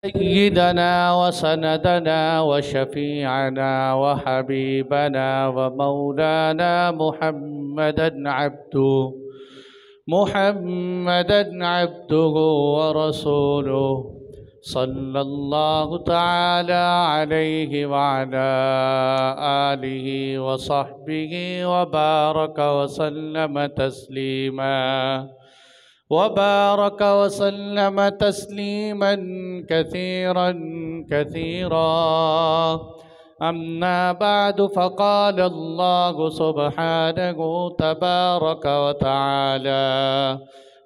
सय्यिदना व सनदना व शफीअना व हबीबना व मौलाना मुहम्मदन अब्दुहु व रसूलुहु सल्लल्लाहु तआला अलैहि व अला आलिहि व सहबिहि व बारक व सल्लम तस्लीमा वबारक वसल्लम तस्लीमन कसीरन कसीरा अम्मा बादु फ़क़ाल अल्लाहु सुब्हानहु तबारक व तआला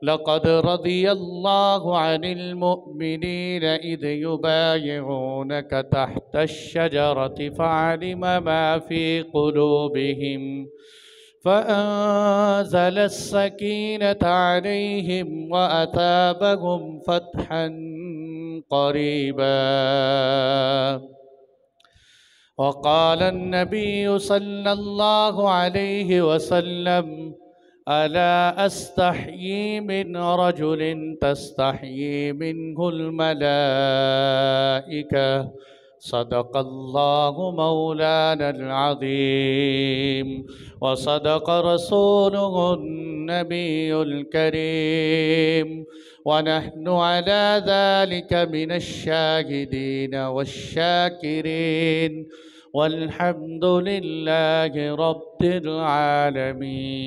लक़द रज़ियल्लाहु अनिल मुअ्मिनीन इज़ युबायिऊनक तहतश-शजरति फ़अलिम मा फ़ी क़ुलूबिहिम फ़अंज़ल अस्सकीनत अलैहिम व असाबहुम फ़तहन क़रीबा वक़ाल अन्नबिय्यु सल्लल्लाहु अलैहि वसल्लम अला अस्तहयी मिन रजुलिन तस्तहयी मिन्हुल मलाइका सदक़ल्लाहु मौलानल अज़ीम व सदक़ रसूलुहुन नबियुल करीम व नहनु अला ज़ालिका मिनश शाहिदीन वश्शाकिरीन वल्हम्दुलिल्लाहि रब्बिल आलमीन।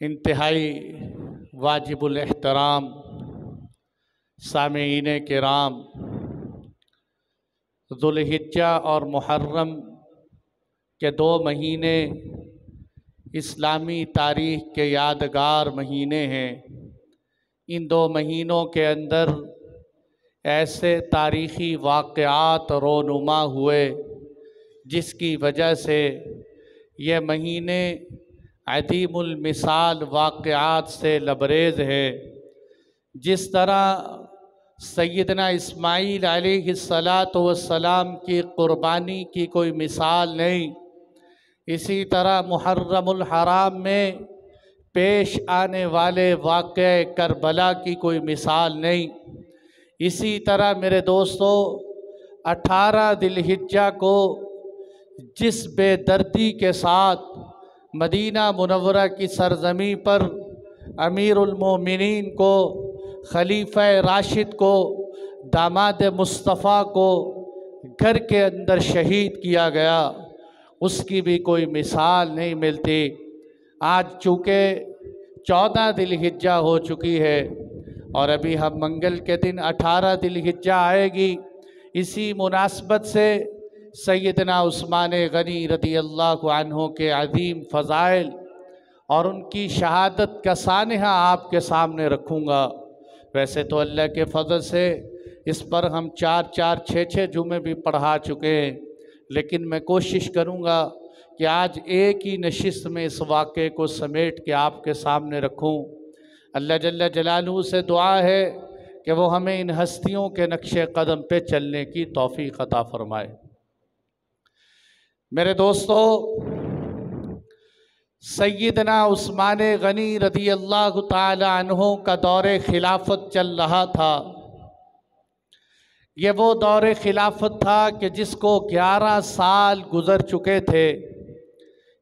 इंतहाई वाजिबुल एहतराम सामीईन किराम, ज़ुल्हिज्जा और मुहर्रम के 2 महीने इस्लामी तारीख़ के यादगार महीने हैं। इन 2 महीनों के अंदर ऐसे तारीख़ी वाक़यात रोनुमा हुए जिसकी वजह से ये महीने अदीमुल मिसाल वाक़यात से लबरेज़ है। जिस तरह सैयदना इस्माईल अलैहिस्सलातु वस्सलाम की क़ुरबानी की कोई मिसाल नहीं, इसी तरह मुहर्रमुल हराम में पेश आने वाले वाक़े करबला की कोई मिसाल नहीं। इसी तरह मेरे दोस्तों 18 ज़िलहिज्जा को जिस बेदर्दी के साथ मदीना मुनव्वरा की सरज़मी पर अमीरुल मोमिनीन को, खलीफा राशिद को, दामाद मुस्तफ़ा को घर के अंदर शहीद किया गया, उसकी भी कोई मिसाल नहीं मिलती। आज चूँकि 14 ज़िलहिज्जा हो चुकी है और अभी हम मंगल के दिन 18 ज़िलहिज्जा आएगी। इसी मुनासबत से सैयदना उस्मान गनी रज़ियल्लाहु अन्हु के अज़ीम फ़ज़ाइल और उनकी शहादत का सानिहा आपके सामने रखूँगा। वैसे तो अल्लाह के फ़ज़ल से इस पर हम 4-4, 6-6 जुमे भी पढ़ा चुके हैं, लेकिन मैं कोशिश करूँगा कि आज एक ही नशिस्त में इस वाक़े को समेट के आपके सामने रखूँ। अल्लाह जल्ल जलालहू से दुआ है कि वो हमें इन हस्तियों के नक्शे कदम पे चलने की तौफ़ीक़ अता फ़रमाए। मेरे दोस्तों, सैयदना उस्मान गनी रज़ियल्लाहु ताला अन्हु का दौरे खिलाफत चल रहा था। ये वो दौरे खिलाफत था कि जिसको 11 साल गुज़र चुके थे,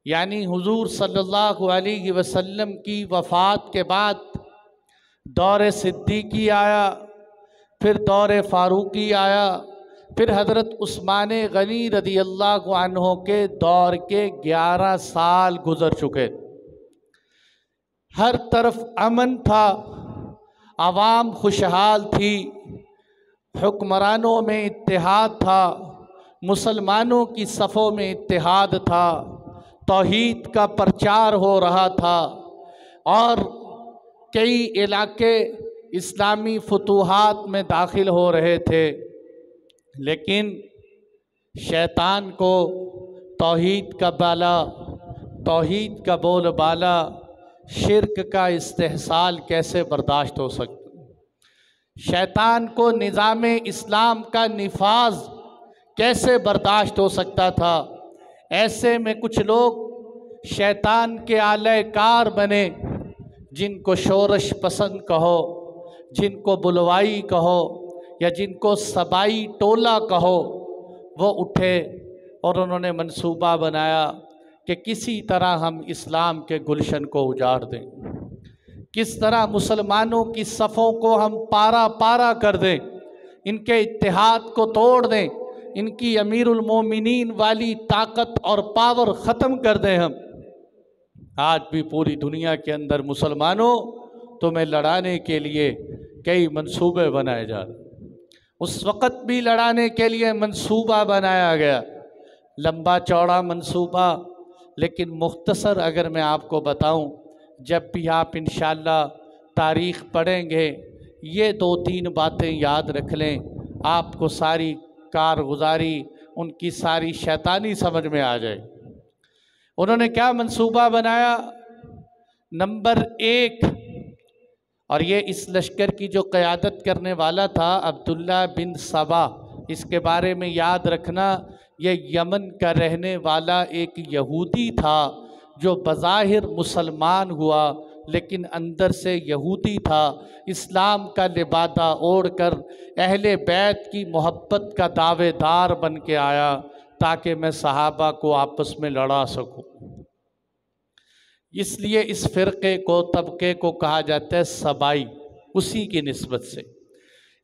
यानी हुज़ूर सल्लल्लाहु अलैहि वसल्लम की वफ़ात के बाद दौरे सिद्दीकी आया, फिर दौरे फ़ारूकी आया, फिर हज़रत उस्मान गनी रज़ियल्लाहु अन्हु के दौर के 11 साल गुज़र चुके। हर तरफ अमन था, आवाम खुशहाल थी, हुक्मरानों में इत्तेहाद था, मुसलमानों की सफ़ों में इत्तेहाद था, तौहीद का प्रचार हो रहा था और कई इलाके इस्लामी फतूहात में दाखिल हो रहे थे। लेकिन शैतान को तौहीद का बाला, तौहीद का बोलबाला, शिर्क का इस्तेहसाल कैसे बर्दाश्त हो सकता? शैतान को निज़ाम इस्लाम का निफाज कैसे बर्दाश्त हो सकता था? ऐसे में कुछ लोग शैतान के आले कार बने, जिनको शोरश पसंद कहो, जिनको बुलवाई कहो या जिनको सबाई टोला कहो, वो उठे और उन्होंने मंसूबा बनाया कि किसी तरह हम इस्लाम के गुलशन को उजाड़ दें, किस तरह मुसलमानों की सफ़ों को हम पारा पारा कर दें, इनके इत्तेहाद को तोड़ दें, इनकी अमीरुल मोमिनीन वाली ताकत और पावर ख़त्म कर दें हम। आज भी पूरी दुनिया के अंदर मुसलमानों तुम्हें लड़ाने के लिए कई मंसूबे बनाए जा रहे। उस वक़्त भी लड़ाने के लिए मंसूबा बनाया गया, लंबा चौड़ा मंसूबा। लेकिन मुख्तसर अगर मैं आपको बताऊं, जब भी आप इंशाअल्लाह तारीख़ पढ़ेंगे, ये 2-3 बातें याद रख लें, आपको सारी कारगुजारी उनकी सारी शैतानी समझ में आ जाए। उन्होंने क्या मंसूबा बनाया? नंबर 1, और ये इस लश्कर की जो क़यादत करने वाला था अब्दुल्ला बिन सबा, इसके बारे में याद रखना, ये यमन का रहने वाला एक यहूदी था जो बज़ाहिर मुसलमान हुआ लेकिन अंदर से यहूदी था। इस्लाम का लिबादा ओढ़कर अहले बैत की मोहब्बत का दावेदार बन के आया ताकि मैं सहाबा को आपस में लड़ा सकूं। इसलिए इस फ़िरक़े को, तबके को कहा जाता है सबाई, उसी की निस्बत से।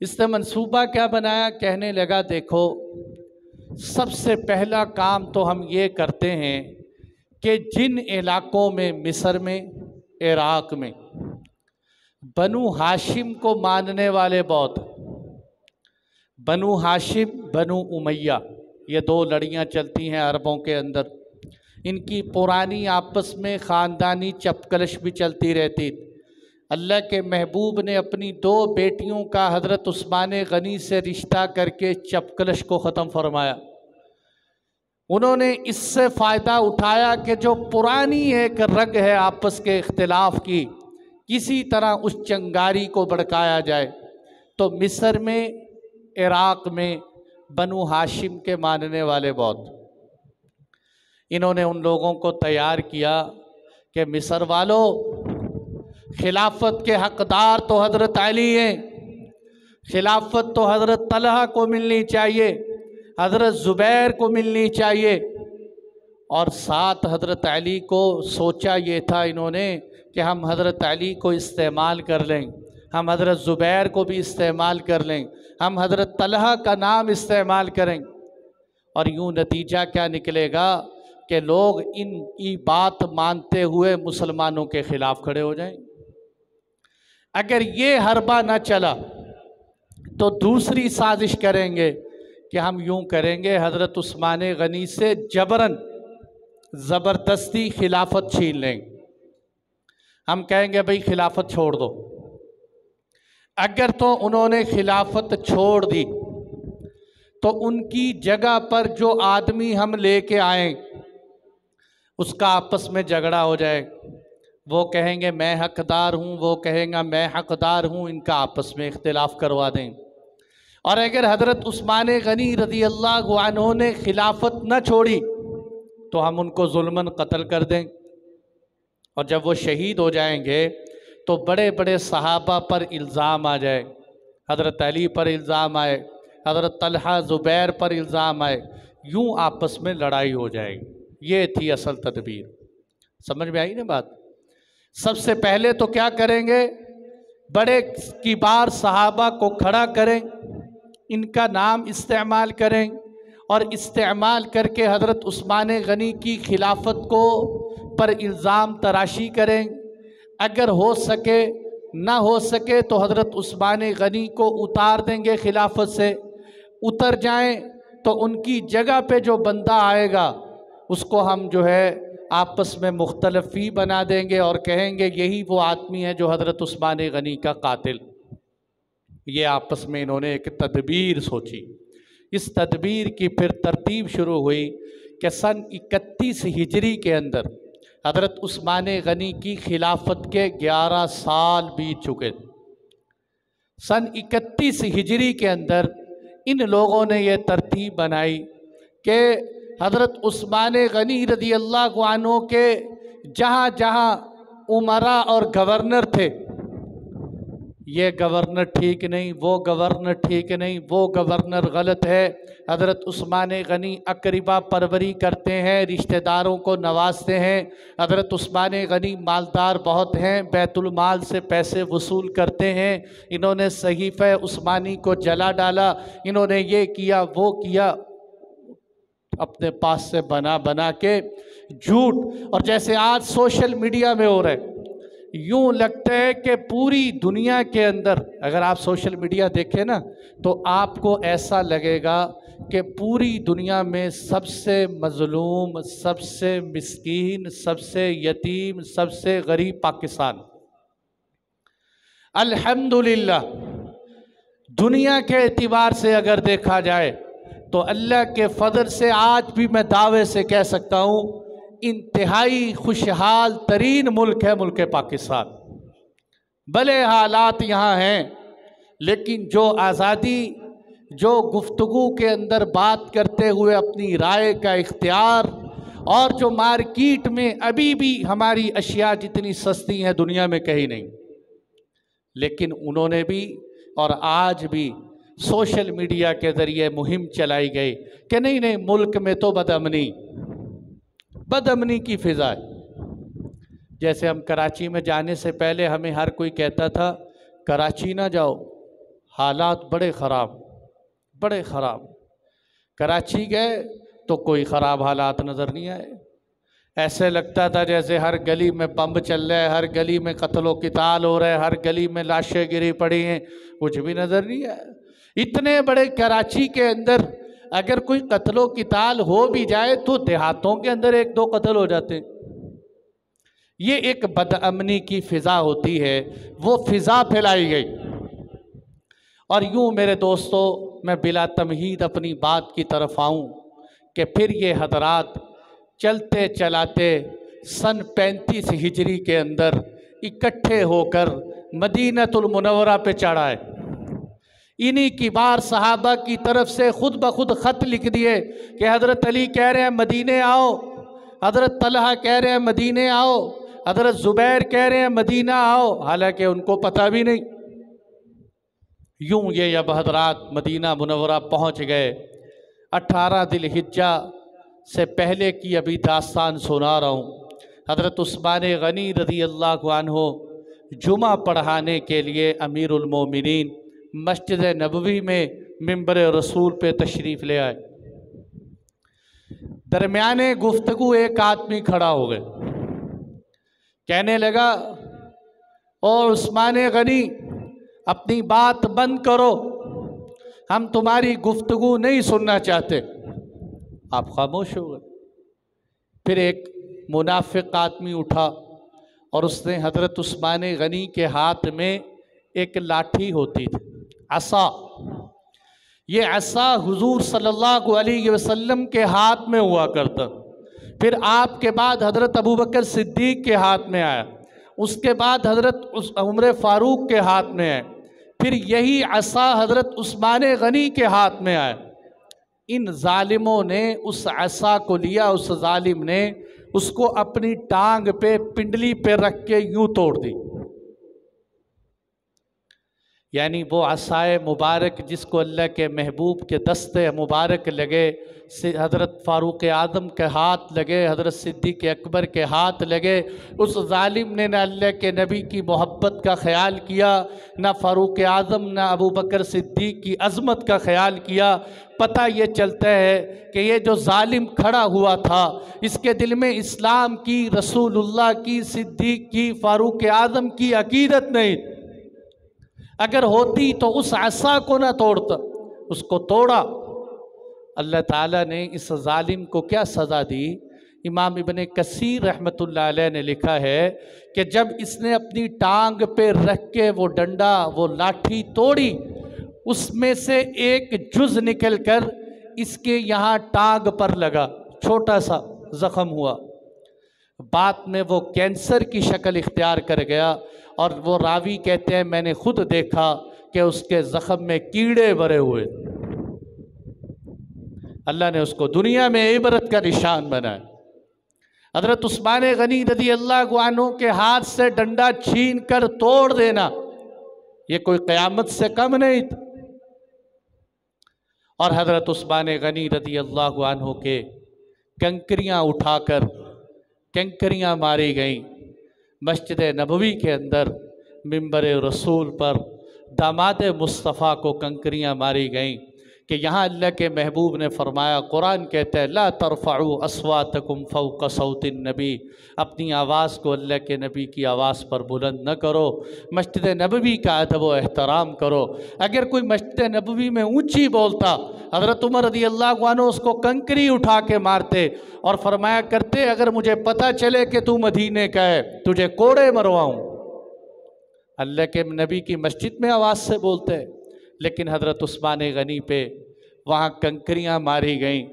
इसने मंसूबा क्या बनाया? कहने लगा देखो, सबसे पहला काम तो हम ये करते हैं कि जिन इलाक़ों में, मिस्र में, इराक़ में बनु हाशिम को मानने वाले बहुत, बनु हाशिम, बनु उमैया, ये 2 लड़ियाँ चलती हैं अरबों के अंदर। इनकी पुरानी आपस में ख़ानदानी चपकलश भी चलती रहती। अल्लाह के महबूब ने अपनी 2 बेटियों का हज़रत उस्मान गनी से रिश्ता करके चपकलश को ख़त्म फरमाया। उन्होंने इससे फ़ायदा उठाया कि जो पुरानी एक रग है आपस के इख्तिलाफ़ की, किसी तरह उस चंगारी को भड़काया जाए। तो मिस्र में, इराक़ में बनु हाशिम के मानने वाले बहुत, इन्होंने उन लोगों को तैयार किया कि मिस्र वालों, खिलाफत के हक़दार तो हज़रत अली हैं, खिलाफत तो हज़रत तलहा को मिलनी चाहिए, हज़रत ज़ुबैर को मिलनी चाहिए। और साथ हज़रत अली को सोचा ये था इन्होंने कि हम हज़रत अली को इस्तेमाल कर लें, हम हज़रत ज़ुबैर को भी इस्तेमाल कर लें, हम हज़रत तलहा का नाम इस्तेमाल करें। और यूँ नतीजा क्या निकलेगा कि लोग इनकी बात मानते हुए मुसलमानों के ख़िलाफ़ खड़े हो जाएं। अगर ये हरबा न चला तो दूसरी साजिश करेंगे कि हम यूँ करेंगे, हज़रत उस्मान गनी से जबरन, ज़बरदस्ती खिलाफत छीन लेंगे। हम कहेंगे भाई खिलाफत छोड़ दो। अगर तो उन्होंने खिलाफत छोड़ दी तो उनकी जगह पर जो आदमी हम लेके आए उसका आपस में झगड़ा हो जाए। वो कहेंगे मैं हकदार हूँ, वो कहेंगे मैं हकदार हूँ, इनका आपस में इख्तिलाफ़ करवा दें। और अगर हज़रत उस्मान गनी रज़ी अल्लाह अन्हु ने खिलाफत न छोड़ी तो हम उनको जुल्मन कत्ल कर दें। और जब वो शहीद हो जाएंगे तो बड़े बड़े सहाबा पर इल्ज़ाम आ जाए, हज़रत अली पर इल्ज़ाम आए, हज़रत तलहा ज़ुबैर पर इल्ज़ाम आए, यूँ आपस में लड़ाई हो जाएगी। ये थी असल तदबीर। समझ में आई ना बात? सबसे पहले तो क्या करेंगे, बड़े किबार सहाबा को खड़ा करें, इनका नाम इस्तेमाल करें और इस्तेमाल करके हज़रत उस्मान गनी की खिलाफत को पर इल्ज़ाम तराशी करें। अगर हो सके, ना हो सके तो हज़रत उस्मान गनी को उतार देंगे खिलाफत से। उतर जाएं तो उनकी जगह पे जो बंदा आएगा उसको हम जो है आपस में मुख्तलफ़ी बना देंगे और कहेंगे यही वो आदमी है जो हज़रत उस्मान गनी का कातिल। ये आपस में इन्होंने एक तदबीर सोची। इस तदबीर की फिर तरतीब शुरू हुई कि सन 31 हिजरी के अंदर हज़रत उस्मान गनी की खिलाफत के 11 साल बीत चुके। सन 31 हिजरी के अंदर इन लोगों ने यह तरतीब बनाई कि हज़रत उस्मान गनी रज़ी अल्लाह अन्हु के जहाँ जहाँ उमरा और गवर्नर थे, ये गवर्नर ठीक नहीं, वो गवर्नर ठीक नहीं, वो गवर्नर गलत है। हज़रत उस्मान गनी अकरीबा परवरी करते हैं, रिश्तेदारों को नवाजते हैं। हज़रत उस्मान गनी मालदार बहुत हैं, बैतुल माल से पैसे वसूल करते हैं। इन्होंने सहीफ़े उस्मानी को जला डाला, इन्होंने ये किया वो किया, अपने पास से बना बना के झूठ। और जैसे आज सोशल मीडिया में हो रहा है, यूँ लगता है कि पूरी दुनिया के अंदर अगर आप सोशल मीडिया देखें ना, तो आपको ऐसा लगेगा कि पूरी दुनिया में सबसे मज़लूम, सबसे मिस्कीन, सबसे यतीम, सबसे गरीब पाकिस्तान। अल्हम्दुलिल्लाह दुनिया के एतबार से अगर देखा जाए तो अल्लाह के फजल से आज भी मैं दावे से कह सकता हूँ इंतहाई खुशहाल तरीन मुल्क है मुल्क पाकिस्तान। भले हालात यहाँ हैं, लेकिन जो आज़ादी, जो गुफ्तगू के अंदर बात करते हुए अपनी राय का इख्तियार, और जो मार्केट में अभी भी हमारी अशिया जितनी सस्ती हैं दुनिया में कहीं नहीं, लेकिन उन्होंने भी और आज भी सोशल मीडिया के ज़रिए मुहिम चलाई गई कि नहीं नहीं मुल्क में तो बदअमनी की फ़िज़ा है। जैसे हम कराची में जाने से पहले हमें हर कोई कहता था कराची ना जाओ, हालात बड़े ख़राब। कराची गए तो कोई ख़राब हालात नज़र नहीं आए। ऐसे लगता था जैसे हर गली में बम चल रहा है, हर गली में कत्लो क़िताल हो रहा है, हर गली में लाशें गिरी पड़ी हैं, कुछ भी नज़र नहीं आया। इतने बड़े कराची के अंदर अगर कोई कत्लो क़िताल हो भी जाए तो देहातों के अंदर एक दो कत्ल हो जाते हैं। ये एक बदअमनी की फ़िज़ा होती है, वो फ़िज़ा फैलाई गई। और यूँ मेरे दोस्तों, मैं बिला तमहीद अपनी बात की तरफ आऊँ कि फिर ये हज़रात चलते चलाते सन 35 हिजरी के अंदर इकट्ठे होकर मदीनतुल मुनव्वरा पे चढ़ाए। इन्हीं किबार सहाबा की तरफ से खुद ब खुद ख़त लिख दिए कि हज़रत अली कह रहे हैं मदीने आओ, हज़रत तलहा कह रहे हैं मदीने आओ, हज़रत ज़ुबैर कह रहे हैं मदीना आओ, हालांकि उनको पता भी नहीं। यूँ ये अब हज़रात मदीना मुनव्वरा पहुँच गए। 18 ज़िलहिज्जा से पहले की अभी दास्तान सुना रहा हूँ। हज़रत उस्मान गनी रज़ी अल्लाह अन्हु जुमा पढ़ाने के लिए अमीरुल मोमिनीन मस्जिद नबवी में मिंबर रसूल पे तशरीफ़ ले आए। दरमियाने गुफ्तगू एक आदमी खड़ा हो गए, कहने लगा और उस्मान गनी अपनी बात बंद करो, हम तुम्हारी गुफ्तगू नहीं सुनना चाहते। आप खामोश हो गए। फिर एक मुनाफिक आदमी उठा और उसने हज़रत उस्मान गनी के हाथ में एक लाठी होती थी, असा, ये असा हुजूर सल्लल्लाहु अलैहि वसल्लम के हाथ में हुआ करता। फिर आपके बाद हज़रत अबू बकर सिद्दीक़ के हाथ में आया, उसके बाद हज़रत उमर फ़ारूक के हाथ में आया, फिर यही असा हज़रत उस्मान गनी के हाथ में आया। इन जालिमों ने उस असा को लिया, उस जालिम ने उसको अपनी टांग पे पिंडली पे रख के यूँ तोड़ दी। यानी वो असाए मुबारक जिसको अल्लाह के महबूब के दस्ते मुबारक लगे, हज़रत फ़ारूक आज़म के हाथ लगे, हज़रत सिद्दीक़ अकबर के हाथ लगे, उस जालिम ने न अल्लाह के नबी की मोहब्बत का ख़याल किया, न फ़ारूक आज़म न अबू बकर सिद्दीक़ की अज़मत का ख़याल किया। पता ये चलता है कि ये जो जालिम खड़ा हुआ था, इसके दिल में इस्लाम की, रसूलुल्लाह की, सिद्दीक़ की, फ़ारूक आज़म की अक़ीदत नहीं। अगर होती तो उस असा को ना तोड़ता, उसको तोड़ा। अल्लाह ताला ने इस जालिम को क्या सज़ा दी? इमाम इब्ने कसीर रहमतुल्लाह अलैह ने लिखा है कि जब इसने अपनी टांग पे रख के वो डंडा, वो लाठी तोड़ी, उसमें से एक जुज़ निकल कर इसके यहाँ टांग पर लगा, छोटा सा ज़ख़म हुआ। बाद में वो कैंसर की शक्ल इख्तियार कर गया और वो रावी कहते हैं मैंने खुद देखा कि उसके ज़ख़म में कीड़े भरे हुए। अल्लाह ने उसको दुनिया में इबरत का निशान बनाया। हज़रत उस्मान गनी रज़ी अल्लाह अन्हु के हाथ से डंडा छीन कर तोड़ देना, ये कोई क़यामत से कम नहीं था। और हज़रत उस्मान गनी रज़ी अल्लाह अन्हु के कंकरियाँ उठाकर कंकरियाँ मारी गईं। मस्जिद नबवी के अंदर मिंबर रसूल पर दामाद मुस्तफ़ा को कंकरियाँ मारी गईं कि यहाँ अल्लाह के महबूब ने फरमाया, कुरान कहता है ला तरफ़उ अस्वातकुम फ़ौक़ सौतिन नबी, अपनी आवाज़ को अल्लाह के नबी की आवाज़ पर बुलंद न करो, मस्जिद नबवी का अदब व एहतराम करो। अगर कोई मस्जिद नबवी में ऊंची बोलता, हज़रत उमर रज़ी अल्लाह अन्हु उसको कंकरी उठा के मारते और फरमाया करते, अगर मुझे पता चले कि तू मदीने का है तुझे कोड़े मरवाऊँ। अल्लाह के नबी की मस्जिद में आवाज़ से बोलते हैं, लेकिन हज़रत उस्मान गनी पे वहाँ कंकरियाँ मारी गईं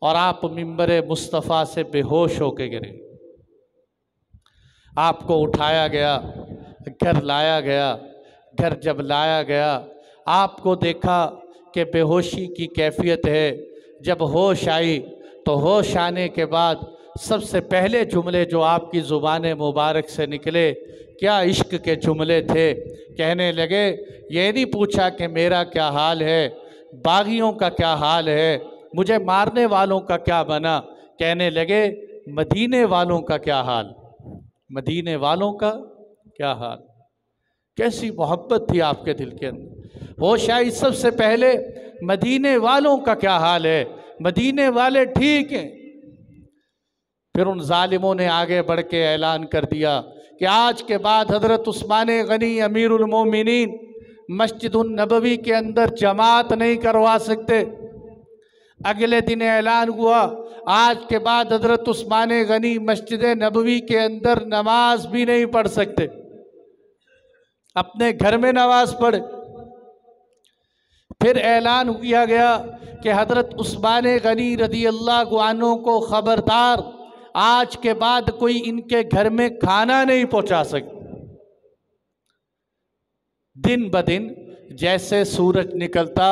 और आप मिंबर मुस्तफ़ा से बेहोश होके गिरे। आपको उठाया गया, घर लाया गया। घर जब लाया गया आपको देखा कि बेहोशी की कैफियत है। जब होश आई तो होश आने के बाद सबसे पहले जुमले जो आपकी ज़ुबान मुबारक से निकले क्या इश्क के जुमले थे। कहने लगे, ये नहीं पूछा कि मेरा क्या हाल है, बागियों का क्या हाल है, मुझे मारने वालों का क्या बना। कहने लगे, मदीने वालों का क्या हाल, मदीने वालों का क्या हाल। कैसी मोहब्बत थी आपके दिल के अंदर। होश आई सबसे पहले मदीने वालों का क्या हाल है, मदीने वाले ठीक हैं। फिर उन जालिमों ने आगे बढ़ के ऐलान कर दिया कि आज के बाद हज़रत उस्मान गनी अमीरुल मोमिनीन मस्जिदुन नबवी के अंदर जमात नहीं करवा सकते। अगले दिन ऐलान हुआ, आज के बाद हज़रत उस्मान गनी मस्जिद नबवी के अंदर नमाज भी नहीं पढ़ सकते, अपने घर में नमाज पढ़े। फिर ऐलान किया गया कि हज़रत उस्मान गनी रज़ी अल्लाह अन्हु को ख़बरदार, आज के बाद कोई इनके घर में खाना नहीं पहुंचा सकता। दिन ब दिन जैसे सूरज निकलता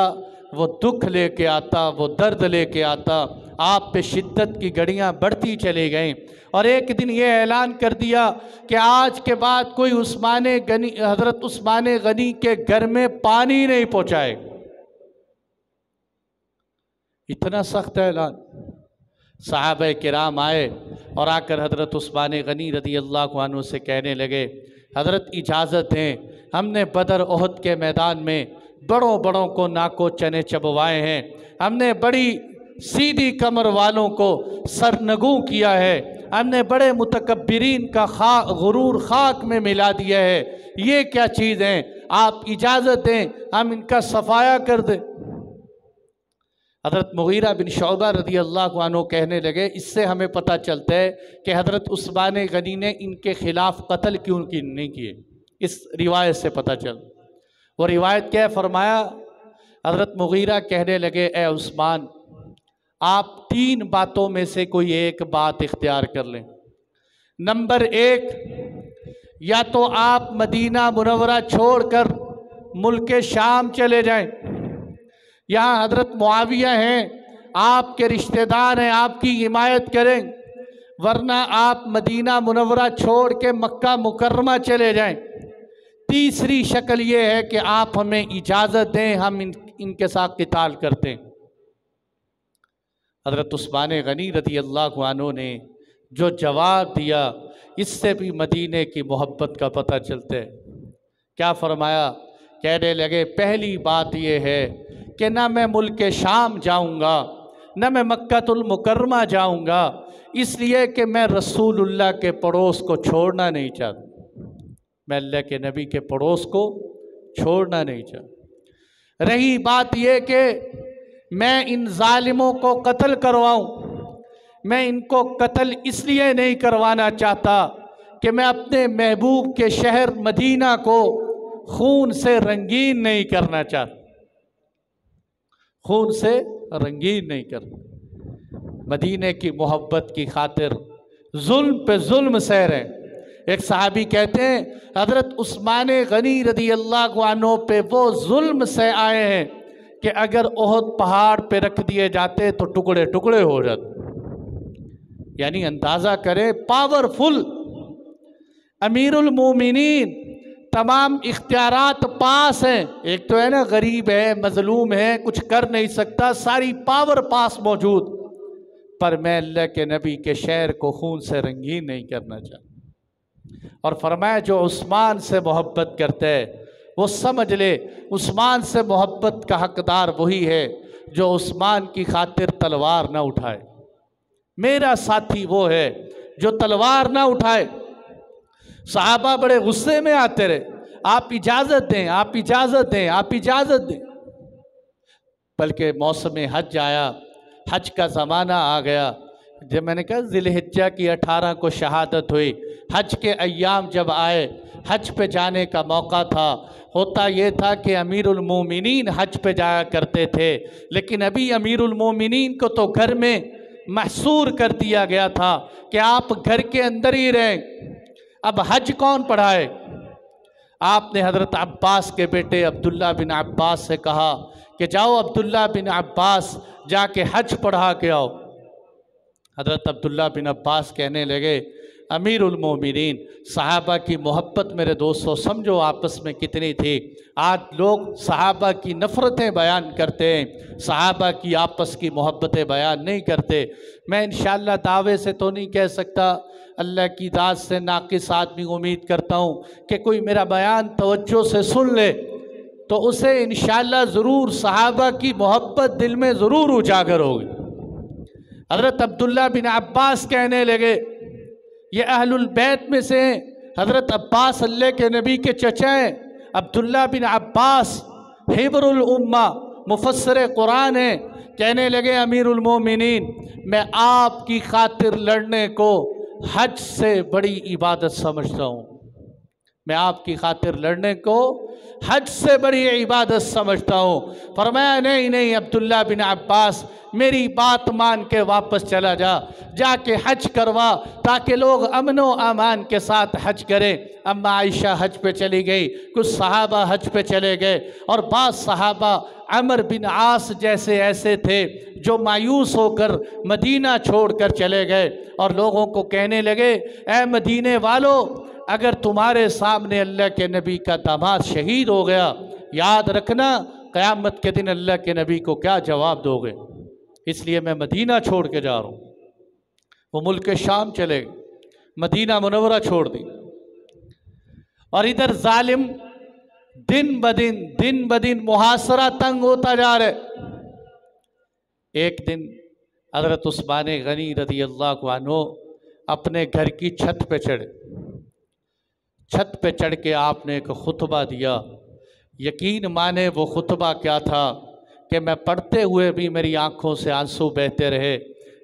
वो दुख लेके आता, वो दर्द लेके आता, आप पे शिद्दत की घड़ियां बढ़ती चली गईं। और एक दिन ये ऐलान कर दिया कि आज के बाद कोई हज़रत उस्मान गनी के घर में पानी नहीं पहुंचाए। इतना सख्त ऐलान। सहाबा किराम आए और आकर हज़रत उस्मान गनी रज़ी अल्लाह अन्हु से कहने लगे, हज़रत इजाज़त दें, हमने बदर ओहद के मैदान में बड़ों बड़ों को नाको चने चबवाए हैं, हमने बड़ी सीधी कमर वालों को सरनगू किया है, हमने बड़े मुतकब्बिरीन का गुरूर खाक में मिला दिया है। ये क्या चीज़ है, आप इजाज़त दें हम इनका सफाया कर दें। हज़रत मुगीरा बिन शौबा रज़ी अल्लाह अन्हु कहने लगे, इससे हमें पता चलता है कि हज़रत उस्मान गनी ने इनके ख़िलाफ़ कत्ल क्यों नहीं किए। इस रिवायत से पता चल, वो रिवायत क्या फरमाया, हज़रत मुगीरा कहने लगे, ए उस्मान, आप 3 बातों में से कोई एक बात इख्तियार कर लें। नंबर 1, या तो आप मदीना मुनव्वरा छोड़कर मुल्क शाम चले जाएं, यहाँ हज़रत मुआविया हैं, आपके रिश्तेदार हैं, आपकी हिमायत करें, वरना आप मदीना मुनव्वरा छोड़ के मक्का मुकर्रमा चले जाएं। तीसरी शक्ल ये है कि आप हमें इजाज़त दें, हम इनके साथ क़िताल करते हैं। हज़रत उस्मान गनी रज़ी अल्लाह अन्हु ने जो जवाब दिया, इससे भी मदीने की मोहब्बत का पता चलता है। क्या फरमाया, कहने लगे, पहली बात यह है कि ना मैं मुल्क शाम जाऊंगा, ना मैं मक्कातुल मुकर्रमा जाऊंगा, इसलिए कि मैं रसूलुल्लाह के पड़ोस को छोड़ना नहीं चाहता, मैं अल्लाह के नबी के पड़ोस को छोड़ना नहीं चाहता। रही बात यह कि मैं इन जालिमों को कत्ल करवाऊं, मैं इनको कत्ल इसलिए नहीं करवाना चाहता कि मैं अपने महबूब के शहर मदीना को खून से रंगीन नहीं करना चाहता, खून से रंगीन नहीं करना। मदीने की मोहब्बत की खातिर जुल्म पे जुल्म सह रहे हैं। एक सहाबी कहते हैं, हज़रत उस्मान गनी रज़ी अल्लाह अन्हु पे वो जुल्म से आए हैं कि अगर ओहद पहाड़ पे रख दिए जाते तो टुकड़े टुकड़े हो जाते। यानी अंदाज़ा करें पावरफुल अमीरुल मोमिनीन, तमाम इख्तियारात पास हैं। एक तो है ना गरीब है, मजलूम है, कुछ कर नहीं सकता, सारी पावर पास मौजूद, पर मैं अल्लाह के नबी के शहर को खून से रंगीन नहीं करना चाहता। और फरमाया जो उस्मान से मोहब्बत करते है वो समझ ले उस्मान से मोहब्बत का हकदार वही है जो उस्मान की खातिर तलवार ना उठाए। मेरा साथी वो है जो तलवार ना उठाए। सहाबा बड़े गुस्से में आते रहे, आप इजाज़त दें, आप इजाज़त दें, आप इजाज़त दें। बल्कि मौसम हज आया, हज का ज़माना आ गया। जब मैंने कहा ज़िलहिज्जा की 18 को शहादत हुई, हज के अय्याम जब आए, हज पे जाने का मौका था। होता ये था कि अमीरुल मोमिनीन हज पे जाया करते थे, लेकिन अभी अमीरुल मोमिनीन को तो घर में महसूर कर दिया गया था कि आप घर के अंदर ही रहें। अब हज कौन पढ़ाए? आपने हज़रत अब्बास के बेटे अब्दुल्ला बिन अब्बास से कहा कि जाओ अब्दुल्ला बिन अब्बास जाके हज पढ़ा के आओ। हज़रत अब्दुल्ला बिन अब्बास कहने लगे अमीरुल मोमिनीन, सहाबा की मोहब्बत मेरे दोस्तों समझो आपस में कितनी थी। आज लोग सहाबा की नफ़रतें बयान करते हैं, सहाबा की आपस की मोहब्बतें बयान नहीं करते। मैं इंशाअल्लाह दावे से तो नहीं कह सकता, अल्लाह की दात से नाकिस आदमी उम्मीद करता हूँ कि कोई मेरा बयान तवज्जो से सुन ले तो उसे इंशाअल्लाह ज़रूर सहाबा की मोहब्बत दिल में ज़रूर उजागर होगी। हज़रत अब्दुल्ला बिन अब्बास कहने लगे, ये अहलुल बैत में से हैं। हज़रत अब्बास अल्लाह के नबी के चचा हैं। अब्दुल्ला बिन अब्बास हिब्रुल उम्मा मुफस्सिर कुरान है। कहने लगे अमीरुल मोमिनीन, मैं आपकी खातिर लड़ने को हज से बड़ी इबादत समझता हूँ। मैं आपकी खातिर लड़ने को हज से बड़ी इबादत समझता हूँ। फरमाया नहीं नहीं अब्दुल्ला बिन अब्बास, मेरी बात मान के वापस चला जा, जाके हज करवा ताकि लोग अमनो अमान के साथ हज करें। अम्मा आयशा हज पे चली गई, कुछ सहाबा हज पे चले गए, और बाद सहाबा अमर बिन आस जैसे ऐसे थे जो मायूस होकर मदीना छोड़कर चले गए और लोगों को कहने लगे, ए मदीने वालों, अगर तुम्हारे सामने अल्लाह के नबी का दामाद शहीद हो गया, याद रखना क़यामत के दिन अल्लाह के नबी को क्या जवाब दोगे। इसलिए मैं मदीना छोड़ के जा रहा हूँ। वो मुल्क शाम चले गए, मदीना मुनव्वरा छोड़ दी, और इधर जालिम दिन ब दिन मुहासरा तंग होता जा रहे। एक दिन हज़रत उस्मान गनी रज़ी अल्लाह अन्हु अपने घर की छत पे चढ़े। छत पे चढ़ के आपने एक खुतबा दिया। यकीन माने वो खुतबा क्या था कि मैं पढ़ते हुए भी मेरी आँखों से आंसू बहते रहे।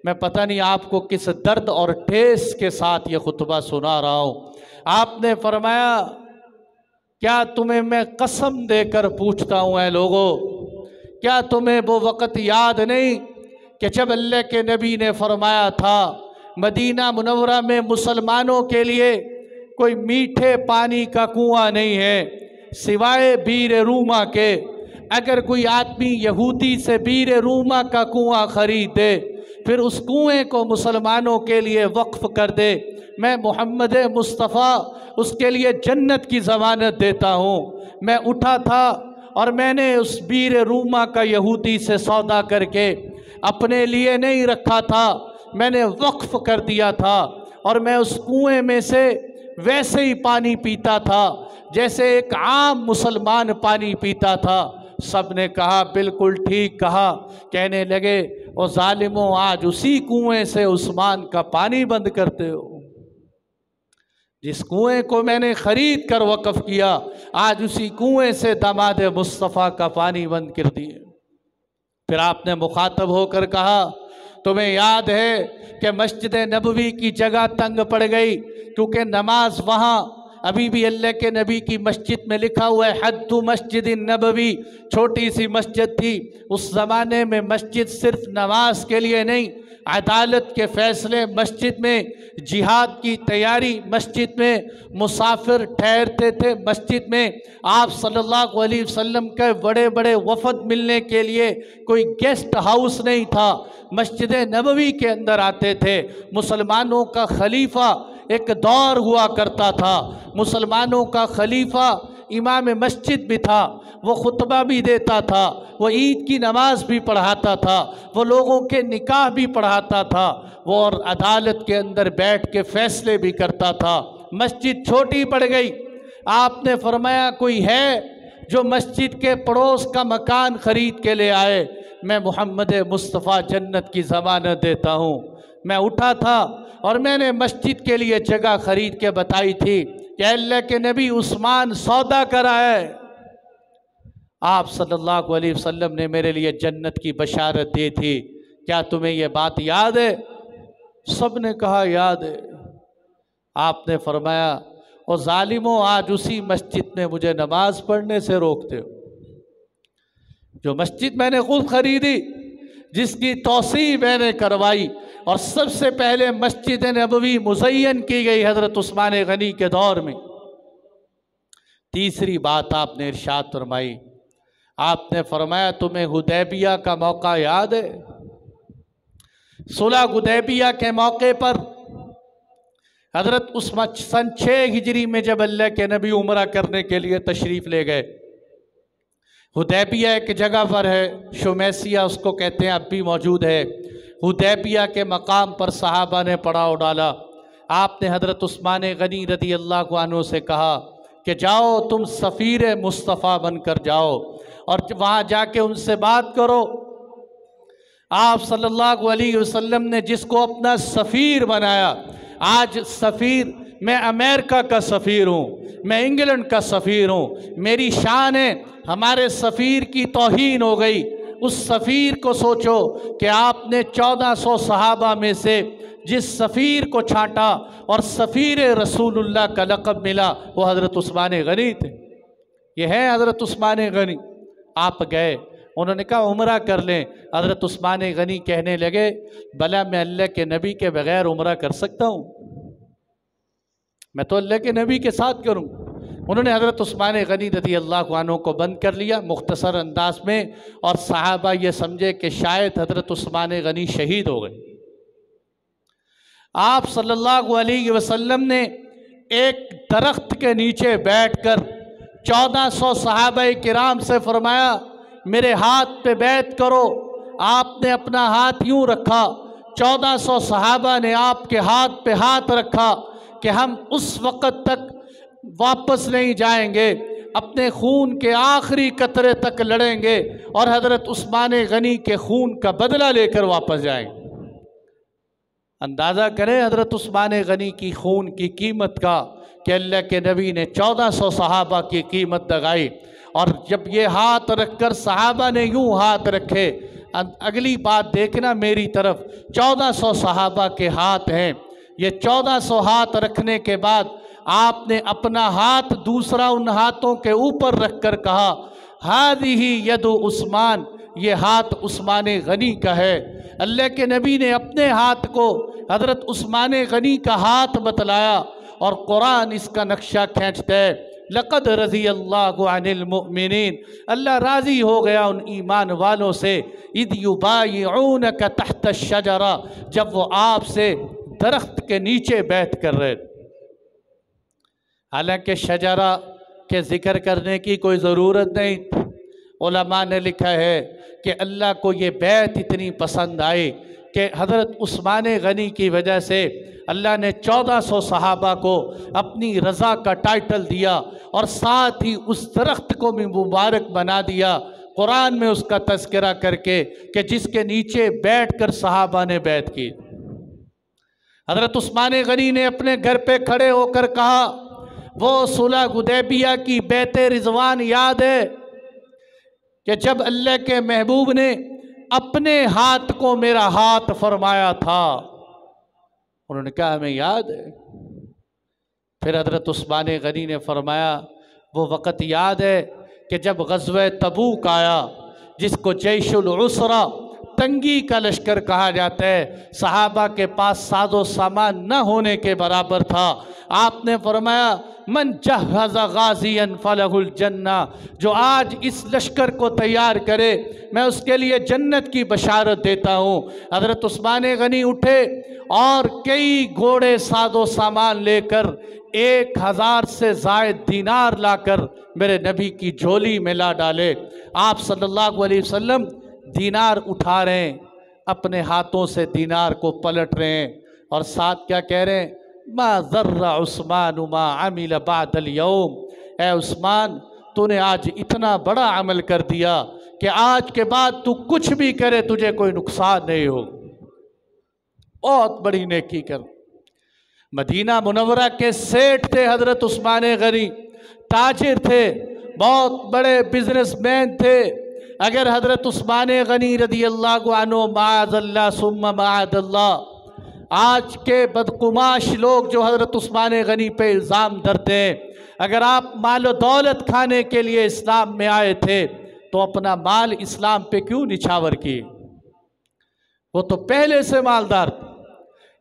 मैं पता नहीं आपको किस दर्द और ठेस के साथ ये खुतबा सुना रहा हूँ। आपने फरमाया, क्या तुम्हें मैं कसम देकर पूछता हूँ ऐ लोगों, क्या तुम्हें वो वक़्त याद नहीं कि जब अल्लाह के नबी ने फरमाया था मदीना मुनव्वरा में मुसलमानों के लिए कोई मीठे पानी का कुआं नहीं है सिवाय बीर रूमा के। अगर कोई आदमी यहूदी से बीर रूमा का कुआं ख़रीदे फिर उस कुएं को मुसलमानों के लिए वक्फ़ कर दे, मैं मोहम्मद मुस्तफ़ा उसके लिए जन्नत की ज़मानत देता हूँ। मैं उठा था और मैंने उस बीर रूमा का यहूदी से सौदा करके अपने लिए नहीं रखा था, मैंने वक्फ़ कर दिया था, और मैं उस कुएं में से वैसे ही पानी पीता था जैसे एक आम मुसलमान पानी पीता था। सब ने कहा बिल्कुल ठीक कहा। कहने लगे, ओ जालिमों, आज उसी कुएं से उस्मान का पानी बंद करते हो। जिस कुएं को मैंने ख़रीद कर वक़्फ़ किया, आज उसी कुएं से दामाद मुस्तफ़ा का पानी बंद कर दिए। फिर आपने मुखातब होकर कहा, तुम्हें याद है कि मस्जिद नबवी की जगह तंग पड़ गई क्योंकि नमाज वहाँ अभी भी अल्लाह के नबी की मस्जिद में लिखा हुआ है हद्दु मस्जिद नबवी, छोटी सी मस्जिद थी। उस ज़माने में मस्जिद सिर्फ नमाज के लिए नहीं अदालत के फ़ैसले मस्जिद में, जिहाद की तैयारी मस्जिद में, मुसाफिर ठहरते थे मस्जिद में। आप सल्लल्लाहु अलैहि वसल्लम के बड़े बड़े वफ़द मिलने के लिए कोई गेस्ट हाउस नहीं था, मस्जिद नबवी के अंदर आते थे। मुसलमानों का खलीफा एक दौर हुआ करता था, मुसलमानों का खलीफा इमाम मस्जिद भी था, वो खुतबा भी देता था, वो ईद की नमाज भी पढ़ाता था, वो लोगों के निकाह भी पढ़ाता था, वो और अदालत के अंदर बैठ के फ़ैसले भी करता था। मस्जिद छोटी पड़ गई। आपने फरमाया कोई है जो मस्जिद के पड़ोस का मकान ख़रीद के ले आए, मैं मोहम्मद मुस्तफ़ा जन्नत की ज़मानत देता हूँ। मैं उठा था और मैंने मस्जिद के लिए जगह ख़रीद के बताई थी कि अल्लाह के नबी उस्मान सौदा करा है, आप सल्लल्लाहु अलैहि वसल्लम ने मेरे लिए जन्नत की बशारत दी थी, क्या तुम्हें यह बात याद है? सब ने कहा याद है। आपने फरमाया ओ जालिमों, आज उसी मस्जिद में मुझे नमाज पढ़ने से रोकते हो। जो मस्जिद मैंने खुद खरीदी, जिसकी तौसी मैंने करवाई, और सबसे पहले मस्जिद नबवी मुज़य्यन की गई हज़रत उस्मान गनी के दौर में। तीसरी बात आपने इरशाद फरमाई, आपने फरमाया तुम्हें हुदैबिया का मौका याद है? सुलह हुदैबिया के मौके पर हज़रत उस्मान सन 6 हिजरी में जब अल्लाह के नबी उम्रा करने के लिए तशरीफ़ ले गए, हुदैबिया एक जगह पर है, शुमैसिया उसको कहते हैं, अब भी मौजूद है। हुदैबिया के मकाम पर सहाबा ने पड़ाव डाला। आपने हज़रत उस्मान गनी रदी अल्लाह अन्हु से कहा कि जाओ तुम सफ़ीर मुस्तफ़ा बनकर जाओ और वहाँ जाके उनसे बात करो। आप सल्लल्लाहु अलैहि वसल्लम ने जिसको अपना सफ़ीर बनाया, आज सफ़ीर, मैं अमेरिका का सफ़ीर हूँ, मैं इंग्लैंड का सफ़ीर हूँ, मेरी शान है, हमारे सफ़ीर की तौहीन हो गई। उस सफ़ीर को सोचो कि आपने 1400 सहाबा में से जिस सफ़ीर को छांटा और सफ़ीर रसूलुल्लाह का लक़ब मिला वो हज़रत उस्मान गनी थे। ये है हज़रत उस्मान गनी। आप गए, उन्होंने कहा उम्रा कर लें। हज़रत उस्मान गनी कहने लगे भला मैं अल्लाह के नबी के बग़ैर उम्रा कर सकता हूँ? मैं तो अल्लाह के नबी के साथ करूँ। उन्होंने हज़रत उस्मान गनी रज़ी अल्लाह अन्हु को बंद कर लिया मुख्तसर अंदाज में, और सहाबा ये समझे कि शायद हज़रत उस्मान गनी शहीद हो गए। आप सल्लल्लाहु अलैहि वसल्लम ने एक दरख्त के नीचे बैठकर 1400 सहाबा किराम से फरमाया मेरे हाथ पे बैत करो। आपने अपना हाथ यूं रखा, 1400 सहाबा ने आपके हाथ पे हाथ रखा कि हम उस वक़्त तक वापस नहीं जाएंगे, अपने खून के आखिरी कतरे तक लड़ेंगे और हज़रत उस्मान गनी के खून का बदला लेकर वापस जाएंगे। अंदाज़ा करें हज़रत उस्मान गनी की खून की कीमत का कि अल्लाह के नबी ने 1400 सहाबा की कीमत लगाई। और जब ये हाथ रखकर सहाबा ने यूँ हाथ रखे, अगली बात देखना मेरी तरफ, 1400 सहाबा के हाथ हैं, ये 1400 हाथ रखने के बाद आपने अपना हाथ दूसरा उन हाथों के ऊपर रखकर कहा हादिही यदु उस्मान, ये हाथ उस्मान गनी का है। अल्लाह के नबी ने अपने हाथ को हज़रत उस्मान गनी का हाथ बतलाया और कुरान इसका नक्शा खींचता है, लक़द रज़ी अल्लाहु अनिल मुमिनीन, अल्लाह राज़ी हो गया उन ईमान वालों से, इद युबायिऊनका तहत अश-शजरा, जब वो आपसे दरख्त के नीचे बैठ कर रहे। हालांकि शजरा के ज़िक्र करने की कोई ज़रूरत नहीं। उलमा ने लिखा है कि अल्लाह को ये बैत इतनी पसंद आई कि हज़रत उस्मान गनी की वजह से अल्लाह ने 1400 सहाबा को अपनी रज़ा का टाइटल दिया और साथ ही उस दरख्त को भी मुबारक बना दिया कुरान में उसका तज़किरा करके कि जिसके नीचे बैठ कर सहाबा ने बैत की। हज़रत उस्मान गनी ने अपने घर पे खड़े होकर कहा वो सुलह हुदैबिया की बैत रिज़वान याद है कि जब अल्लाह के महबूब ने अपने हाथ को मेरा हाथ फरमाया था? उन्होंने कहा हमें याद है। फिर हज़रत उस्मान गनी ने फरमाया वो वक़्त याद है कि जब ग़ज़वा तबूक आया, जिसको जैशुल उसरा तंगी का लश्कर कहा जाता है। सहाबा के पास साजो सामान न होने के बराबर था। आपने फरमाया मन जहज़ा गाज़ियन फलहुल जन्ना, जो आज इस लश्कर को तैयार करे मैं उसके लिए जन्नत की बशारत देता हूँ। हज़रत उस्मान गनी उठे और कई घोड़े साजो सामान लेकर 1000 से ज़ायद दीनार लाकर मेरे नबी की झोली में ला डाले। आप सल्लल्लाहु अलैहि वसल्लम दीनार उठा रहे हैं, अपने हाथों से दीनार को पलट रहे हैं और साथ क्या कह रहे हैं, मा ज़र्रा उस्मान मा अमिल बादल यौम, ए उस्मान तूने आज इतना बड़ा अमल कर दिया कि आज के बाद तू कुछ भी करे तुझे कोई नुकसान नहीं हो। बहुत बड़ी नेकी कर। मदीना मुनव्वरा के सेठ थे हज़रत उस्मान गनी, ताजिर थे, बहुत बड़े बिजनेसमैन थे। अगर हज़रत उस्मान गनी रज़ियल्लाहु अन्हु माअज़ल्लाह सुम्मा माअज़ल्लाह आज के बदकुमाश लोग जो हज़रत उस्मान गनी पे इल्ज़ाम धरते हैं, अगर आप माल दौलत खाने के लिए इस्लाम में आए थे तो अपना माल इस्लाम पे क्यों निछावर किए? वो तो पहले से मालदार थे।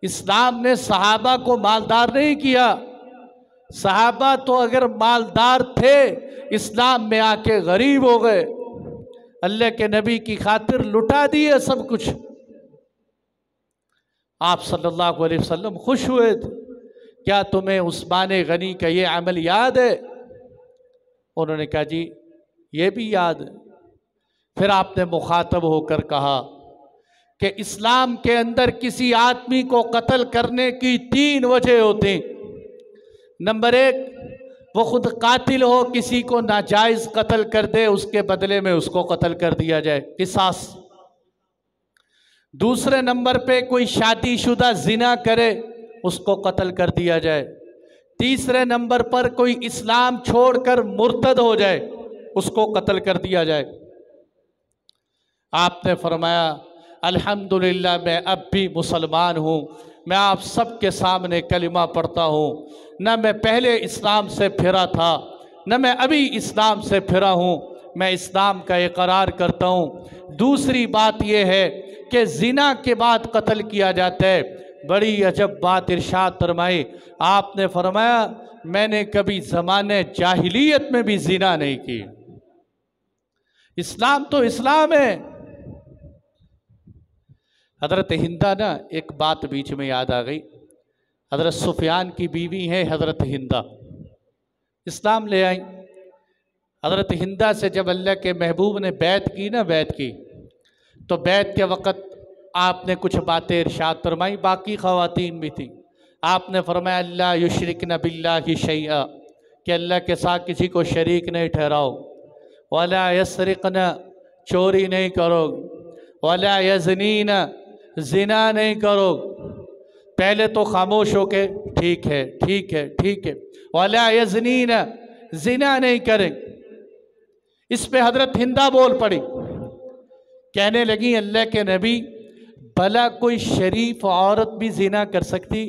इस्लाम ने सहाबा को मालदार नहीं किया। सहाबा तो अगर मालदार थे इस्लाम में आके गरीब हो गए, अल्लाह के नबी की खातिर लुटा दिए सब कुछ। आप सल्लल्लाहु अलैहि वसल्लम खुश हुए थे। क्या तुम्हें उस्मान गनी का ये अमल याद है? उन्होंने कहा जी ये भी याद है। फिर आपने मुखातब होकर कहा कि इस्लाम के अंदर किसी आदमी को कत्ल करने की 3 वजह होती। नंबर 1, वो खुद कातिल हो, किसी को नाजायज़ कत्ल कर दे, उसके बदले में उसको कत्ल कर दिया जाए, किसास। दूसरे नंबर पे कोई शादीशुदा जिना करे, उसको कत्ल कर दिया जाए। तीसरे नंबर पर कोई इस्लाम छोड़कर मुर्तद हो जाए, उसको कत्ल कर दिया जाए। आपने फरमाया अल्हम्दुलिल्लाह मैं अब भी मुसलमान हूँ, मैं आप सबके सामने कलिमा पढ़ता हूँ। न मैं पहले इस्लाम से फिरा था, न मैं अभी इस्लाम से फिरा हूँ, मैं इस्लाम का इकरार करता हूँ। दूसरी बात यह है कि ज़िना के बाद कत्ल किया जाता है। बड़ी अजब बात इरशाद फरमाई। आपने फरमाया मैंने कभी ज़माने जाहिलियत में भी ज़िना नहीं की। इस्लाम तो इस्लाम है। हज़रत हिंदा ना, एक बात बीच में याद आ गई। हज़रत सुफियान की बीवी है हज़रत हिंदा, इस्लाम ले आई। हज़रत हिंदा से जब अल्लाह के महबूब ने बैत की ना, बैत की, तो बैत के वक़्त आपने कुछ बातें इरशाद फरमाई, बाकी ख़वातीन भी थी। आपने फरमाया अल्लाह युशरिकन बिल्लाहि शैआ, कि अल्लाह के साथ किसी को शरीक नहीं ठहराओ। वला यसरिकन, चोरी नहीं करोगे। वला यज़नीन, ज़िना नहीं करोगे। पहले तो खामोश हो के ठीक है ठीक है ठीक है। वला यज़नीन, ज़िना नहीं करें। इस पे हज़रत हिंदा बोल पड़ी, कहने लगी अल्लाह के नबी, भला कोई शरीफ औरत भी ज़िना कर सकती?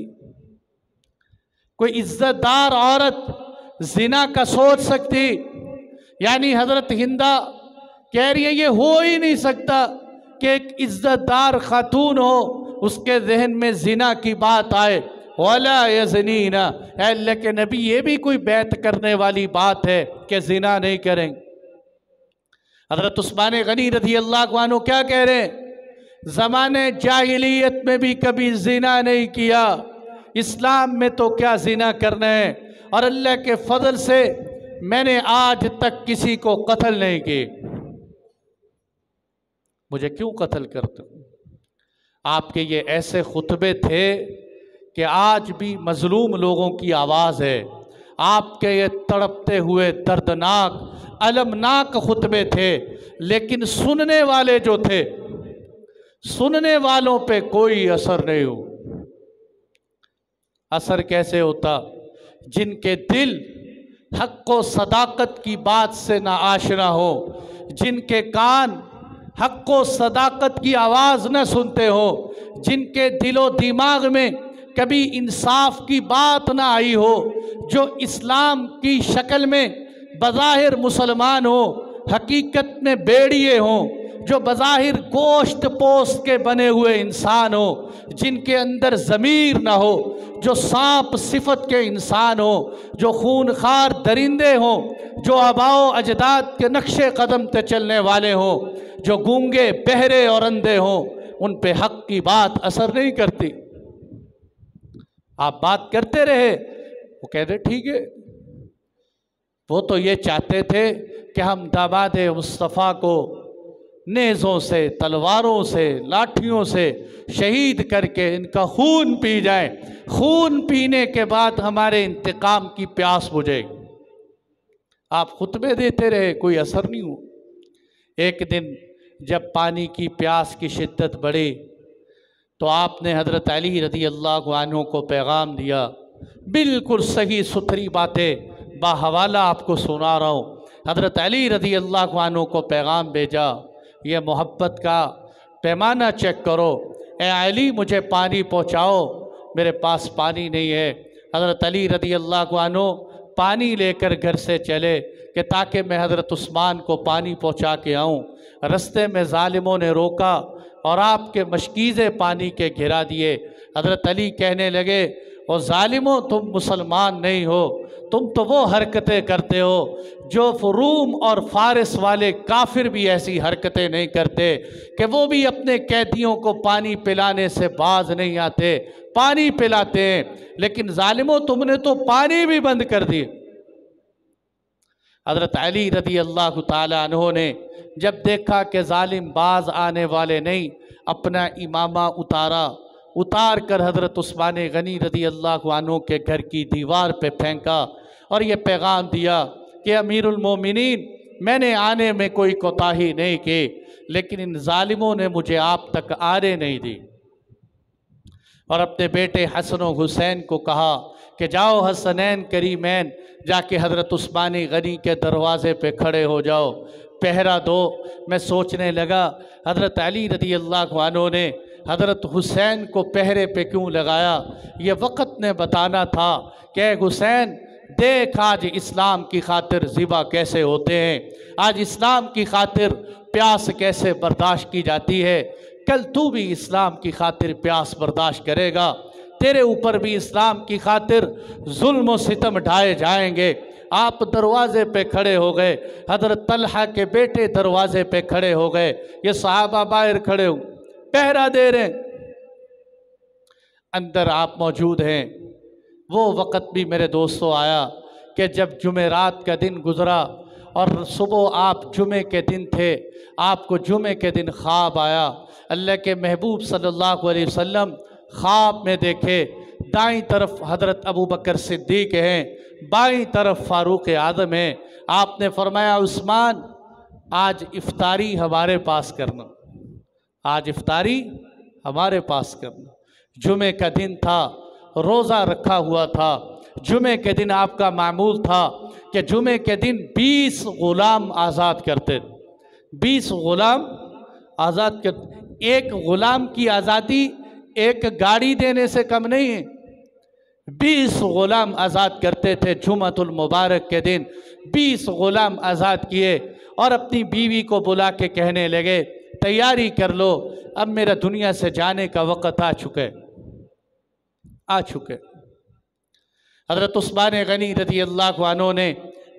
कोई इज्जतदार औरत ज़िना का सोच सकती? यानी हज़रत हिंदा कह रही है ये हो ही नहीं सकता कि एक इज्जतदार खातून हो, उसके जहन में ज़िना की बात आए। वला यज़नीना, अल्लाह के नबी ये भी कोई बैत करने वाली बात है कि ज़िना नहीं करें? हज़रत उस्मान गनी रज़ियल्लाहु अन्हु क्या कह रहे हैं, ज़माने जाहिलियत में भी कभी ज़िना नहीं किया, इस्लाम में तो क्या ज़िना करना है, और अल्लाह के फजल से मैंने आज तक किसी को कत्ल नहीं की। मुझे क्यों कत्ल करते हो? आपके ये ऐसे खुतबे थे कि आज भी मजलूम लोगों की आवाज़ है। आपके ये तड़पते हुए दर्दनाक अलमनाक खुतबे थे, लेकिन सुनने वाले जो थे, सुनने वालों पे कोई असर नहीं हो। असर कैसे होता? जिनके दिल हक़ व सदाकत की बात से ना आशना हो, जिनके कान हक़ व सदाकत की आवाज़ न सुनते हो, जिनके दिलो दिमाग में कभी इंसाफ की बात ना आई हो, जो इस्लाम की शक्ल में बज़ाहिर मुसलमान हो, हकीकत में बेड़िए हों, जो बज़ाहिर गोश्त पोस्त के बने हुए इंसान हो, जिनके अंदर ज़मीर ना हो, जो सांप सिफत के इंसान हो, जो खूनखार दरिंदे हों, जो आबाओ अजदाद के नक्शे कदम पे चलने वाले हों, जो गूंगे बहरे और अंधे हों, उन पे हक की बात असर नहीं करती। आप बात करते रहे, वो कहते ठीक है। वो तो ये चाहते थे कि हम दामाद मुस्तफ़ा को नेज़ों से, तलवारों से, लाठियों से शहीद करके इनका खून पी जाए, खून पीने के बाद हमारे इंतकाम की प्यास बुझेगी। आप खुतबे देते रहे, कोई असर नहीं हुआ। एक दिन जब पानी की प्यास की शिद्दत बढ़ी तो आपने हज़रत अली रज़ी अल्लाह अन्हु को पैगाम दिया। बिल्कुल सही सुथरी बातें बाहवाला आपको सुना रहा हूँ। हज़रत अली रज़ी अल्लाह अन्हु को पैगाम भेजा, ये मोहब्बत का पैमाना चेक करो। ए अली, मुझे पानी पहुँचाओ, मेरे पास पानी नहीं है। हज़रत अली रज़ी अल्लाह अन्हु पानी लेकर घर से चले कि ताकि मैं हज़रत उस्मान को पानी पहुँचा के आऊँ। रस्ते में ज़ालिमों ने रोका और आपके मशकीज़े पानी के घिरा दिए। हज़रत अली कहने लगे, ओ ज़ालिमों, तुम मुसलमान नहीं हो, तुम तो वो हरकतें करते हो जो रूम और फारिस वाले काफिर भी ऐसी हरकतें नहीं करते कि वो भी अपने कैदियों को पानी पिलाने से बाज नहीं आते, पानी पिलाते हैं। लेकिन ज़ालिमों, तुमने तो पानी भी बंद कर दिए। हज़रत अली रज़ी अल्लाह ताला अन्हु ने जब देखा कि ज़ालिम बाज आने वाले नहीं, अपना इमामा उतार कर हज़रत उस्मान गनी रज़ी अल्लाह अन्हु के घर की दीवार पे फेंका और ये पैगाम दिया कि अमीरुल मोमिनीन, मैंने आने में कोई कोताही नहीं की, लेकिन इन ज़ालिमों ने मुझे आप तक आने नहीं दी। और अपने बेटे हसन और हुसैन को कहा कि जाओ हसनैन करीमैन, जाके हज़रत उस्मान गनी के दरवाज़े पे खड़े हो जाओ, पहरा दो। मैं सोचने लगा, हज़रत अली रज़ी अल्लाह अन्हु ने हज़रत हुसैन को पहरे पे क्यों लगाया? ये वक़्त ने बताना था कि हुसैन, देख आज इस्लाम की खातिर ज़िबा कैसे होते हैं, आज इस्लाम की खातिर प्यास कैसे बर्दाश्त की जाती है। कल तू भी इस्लाम की खातिर प्यास बर्दाश्त करेगा, तेरे ऊपर भी इस्लाम की खातिर जुल्म व सितम ढाए जाएंगे। आप दरवाज़े पे खड़े हो गए, हज़रत तलहा के बेटे दरवाज़े पे खड़े हो गए, ये सहाबा बाहर खड़े हो पहरा दे रहे, अंदर आप मौजूद हैं। वो वक़्त भी मेरे दोस्तों आया कि जब जुमेरात का दिन गुज़रा और सुबह आप जुमे के दिन थे, आपको जुमे के दिन ख्वाब आया। अल्लाह के महबूब सल्लल्लाहु अलैहि वसल्लम ख्वाब में देखे, दाईं तरफ हज़रत अबू बकर सिद्दीक़ हैं, बाईं तरफ फ़ारूक आज़म हैं। आपने फरमाया, उस्मान, आज इफ्तारी हमारे पास करना, आज इफ्तारी हमारे पास करना। जुमे का दिन था, रोज़ा रखा हुआ था। जुमे के दिन आपका मामूल था कि जुमे के दिन 20 ग़ुलाम आज़ाद करते, 20 ग़ुलाम आज़ाद कर। एक ग़ुलाम की आज़ादी एक गाड़ी देने से कम नहीं है। 20 ग़ुलाम आज़ाद करते थे जुमअतुल मुबारक के दिन, 20 ग़ुलाम आज़ाद किए और अपनी बीवी को बुला के कहने लगे, तैयारी कर लो, अब मेरा दुनिया से जाने का वक़्त आ चुके। हज़रत उस्मान गनी रज़ी अल्लाह अन्हु ने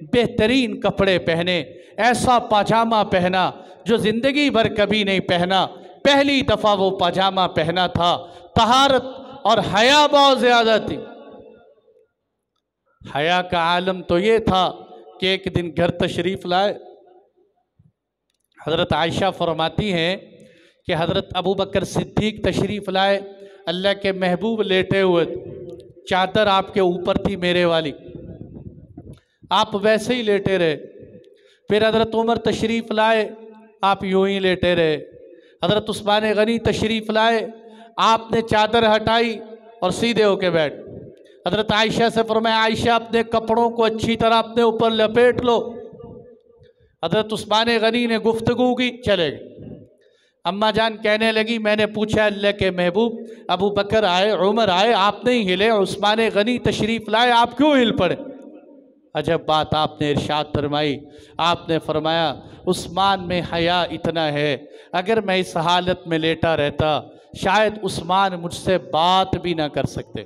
बेहतरीन कपड़े पहने, ऐसा पाजामा पहना जो ज़िंदगी भर कभी नहीं पहना। पहली दफ़ा वो पाजामा पहना था। तहारत और हया बहुत ज़्यादा थी। हया का आलम तो ये था कि एक दिन घर तशरीफ़ लाए। हज़रत आयशा फरमाती हैं कि हज़रत अबू बकर सिद्दीक़ तशरीफ़ लाए, अल्लाह के महबूब लेटे हुए, चादर आपके ऊपर थी मेरे वाली, आप वैसे ही लेटे रहे। फिर हज़रत उमर तशरीफ़ लाए, आप यूं ही लेटे रहे। हज़रत उस्मान गनी तशरीफ़ लाए, आपने चादर हटाई और सीधे होके बैठ। हज़रत आयशा से फरमाया, आयशा, अपने कपड़ों को अच्छी तरह अपने ऊपर लपेट लो। हज़रत उस्मान गनी ने गुफ्तगू की, चले गए। अम्मा जान कहने लगी, मैंने पूछा अल्लाह के महबूब, अबू बकर आए, उमर आए, आप नहीं हिले, उस्मान गनी तशरीफ़ लाए, आप क्यों हिल पड़े? अजब बात आपने इरशाद फरमाई। आपने फरमाया उस्मान में हया इतना है, अगर मैं इस हालत में लेटा रहता शायद उस्मान मुझसे बात भी ना कर सकते,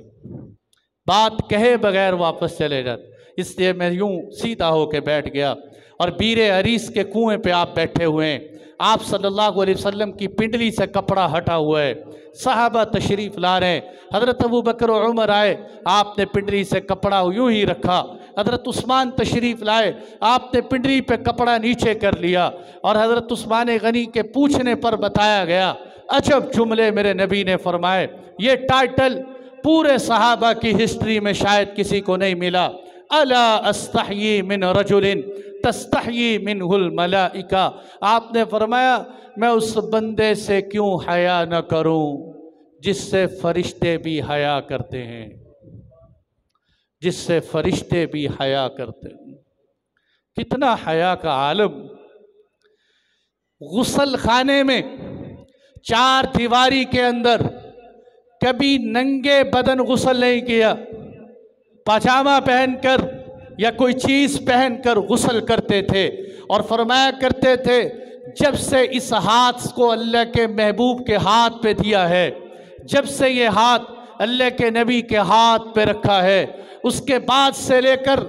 बात कहे बगैर वापस चले जाते। इसलिए मैं यूं सीधा होकर बैठ गया और बीरे अरीस के कुएं पे आप बैठे हुए हैं, आप सल्लल्लाहु अलैहि वसल्लम की पिंडली से कपड़ा हटा हुआ है, सहाबा तशरीफ़ ला रहे हैं, हज़रत अबू बकर और उमर आए, आपने पिंडली से कपड़ा यूं ही रखा, हज़रत उस्मान तशरीफ़ लाए, आपने पिंडली पे कपड़ा नीचे कर लिया, और हज़रत उस्मान गनी के पूछने पर बताया गया। अजब जुमले मेरे नबी ने फरमाए, ये टाइटल पूरे सहाबा की हिस्ट्री में शायद किसी को नहीं मिला। अला अस्तहयी मिन रजुलिन तस्तहयी मिनहुल मलाइका। आपने फरमाया मैं उस बंदे से क्यों हया न करूं जिससे फरिश्ते भी हया करते हैं, जिससे फरिश्ते भी हया करते हैं। कितना हया का आलम। गुसल खाने में चार दीवारी के अंदर कभी नंगे बदन गुसल नहीं किया, पाजामा पहनकर या कोई चीज़ पहनकर गुसल करते थे। और फरमाया करते थे जब से इस हाथ को अल्लाह के महबूब के हाथ पे दिया है, जब से ये हाथ अल्लाह के नबी के हाथ पे रखा है, उसके बाद से लेकर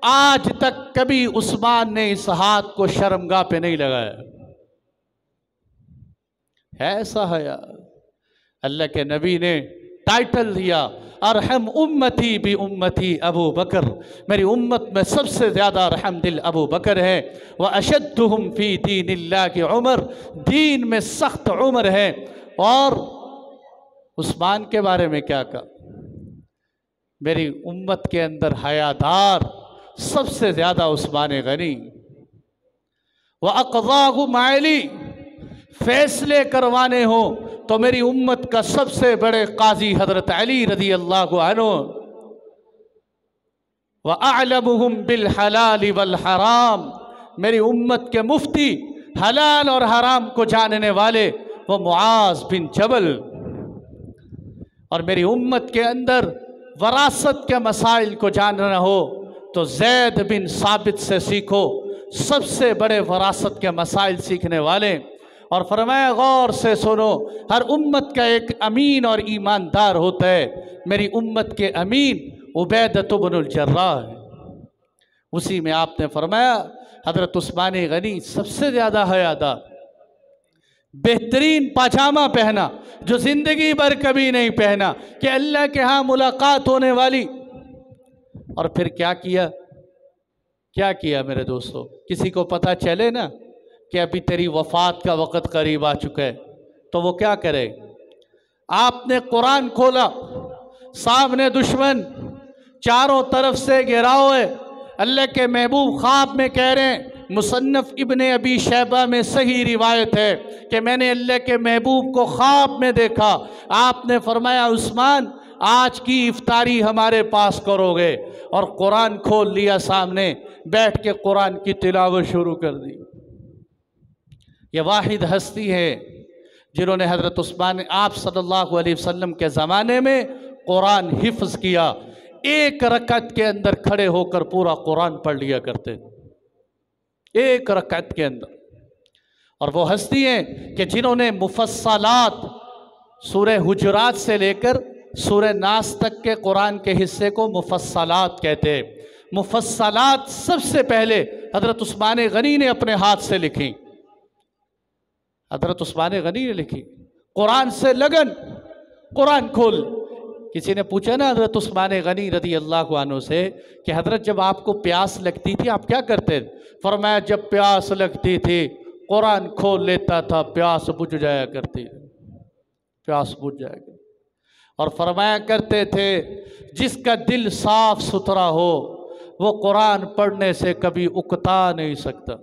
आज तक कभी उस्मान ने इस हाथ को शर्मगाह पे नहीं लगाया। ऐसा है यार, अल्लाह के नबी ने टाइटल दिया अरहम उम्मती भी उम्मती अबू बकर, मेरी उम्मत में सबसे ज़्यादा रहम दिल अबू बकर है। व अशद्दुहुम फ़ी दीनिल्लाह की उमर, दीन में सख्त उमर है। और उस्मान के बारे में क्या कहा, मेरी उम्मत के अंदर हयादार सबसे ज़्यादा उस्मान गनी। व अक़ज़ाहु माली, फैसले करवाने हो तो मेरी उम्मत का सबसे बड़े काजी हज़रत अली रज़ी अल्लाहु अन्हु। व अअलमुहुम बिल हलाल वल हराम, मेरी उम्मत के मुफ्ती हलाल और हराम को जानने वाले वो मुआज बिन जबल। और मेरी उम्मत के अंदर वरासत के मसाइल को जानना हो तो ज़ैद बिन साबित से सीखो, सबसे बड़े वरासत के मसाइल सीखने वाले। और फरमाया गौर से सुनो, हर उम्मत का एक अमीन और ईमानदार होता है, मेरी उम्मत के अमीन उबैदत बिनुल जर्राह है। उसी में आपने फरमाया हज़रत उस्मान गनी सबसे ज़्यादा हयादार, बेहतरीन पाजामा पहना जो ज़िंदगी भर कभी नहीं पहना कि अल्लाह के यहाँ मुलाकात होने वाली। और फिर क्या किया, क्या किया मेरे दोस्तों, किसी को पता चले ना कि अभी तेरी वफ़ात का वक़्त करीब आ चुका है तो वो क्या करे। आपने कुरान खोला, सामने दुश्मन चारों तरफ से घेराव है, अल्लाह के महबूब ख्वाब में कह रहे हैं, मुसन्नफ़ इब्ने अबी शैबा में सही रिवायत है कि मैंने अल्लाह के महबूब को ख्वाब में देखा। आपने फरमाया उस्मान आज की इफ्तारी हमारे पास करोगे, और कुरान खोल लिया सामने, बैठ के कुरान की तिलावत शुरू कर दी। ये वाहिद हस्ती है जिन्होंने हज़रत उस्मान आप सल्लल्लाहु अलैहि वसल्लम के ज़माने में कुरान हिफ्ज़ किया, एक रकअत के अंदर खड़े होकर पूरा कुरान पढ़ लिया करते, एक रकअत के अंदर। और वो हस्ती हैं कि जिन्होंने मुफस्सलात सूरह हुजुरात से लेकर सूरह नास तक के कुरान के हिस्से को मुफस्सलात कहते हैं। मुफस्सलात सबसे पहले हज़रत उस्मान गनी ने अपने हाथ से लिखी, हज़रत उस्मान गनी ने लिखी। कुरान से लगन, कुरान खोल। किसी ने पूछा ना हज़रत उस्मान गनी रज़ी अल्लाहु अन्हु से कि हज़रत जब आपको प्यास लगती थी आप क्या करते? फरमाया जब प्यास लगती थी कुरान खोल लेता था, प्यास बुझ जाया करती, प्यास बुझ जाएगी। और फरमाया करते थे जिसका दिल साफ सुथरा हो वो कुरान पढ़ने से कभी उकता नहीं सकता,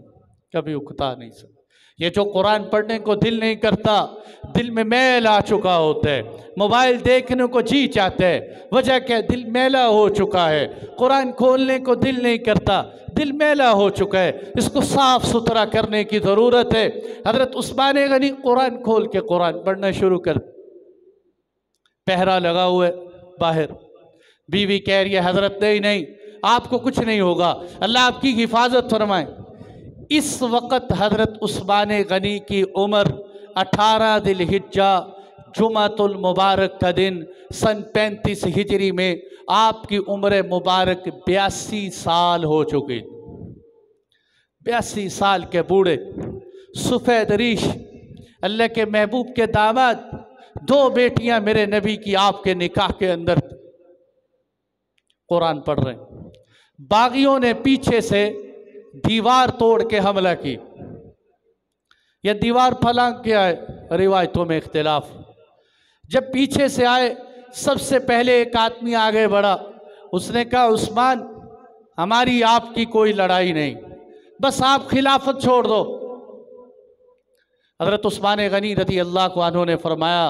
कभी उकता नहीं सकता। ये जो कुरान पढ़ने को दिल नहीं करता, दिल में मैल आ चुका होता है, मोबाइल देखने को जी चाहते हैं, वजह क्या, दिल मैला हो चुका है। कुरान खोलने को दिल नहीं करता, दिल मैला हो चुका है, इसको साफ़ सुथरा करने की ज़रूरत है। हज़रत उस्मान गनी कुरान खोल के कुरान पढ़ना शुरू कर। पहरा लगा हुआ है बाहर, बीवी कह रही है हज़रत नहीं नहीं आपको कुछ नहीं होगा, अल्लाह आपकी हिफाजत फरमाए। इस वक़्त हज़रत उस्मान गनी की उम्र 18 दिलहिज्जा जुमातुल मुबारक का दिन सन 35 हिजरी में आपकी उम्र मुबारक 82 साल हो चुकी। 82 साल के बूढ़े सफ़ेद रीश अल्लाह के महबूब के दामाद, 2 बेटियां मेरे नबी की आपके निकाह के अंदर कुरान पढ़ रहे हैं। बागियों ने पीछे से दीवार तोड़ के हमला की। यह दीवार फलांग के आए, रिवायतों में इख्तिलाफ। जब पीछे से आए, सबसे पहले एक आदमी आगे बढ़ा, उसने कहा उस्मान हमारी आपकी कोई लड़ाई नहीं, बस आप खिलाफत छोड़ दो। हज़रत उस्मान गनी रज़ी अल्लाह अन्हु ने फरमाया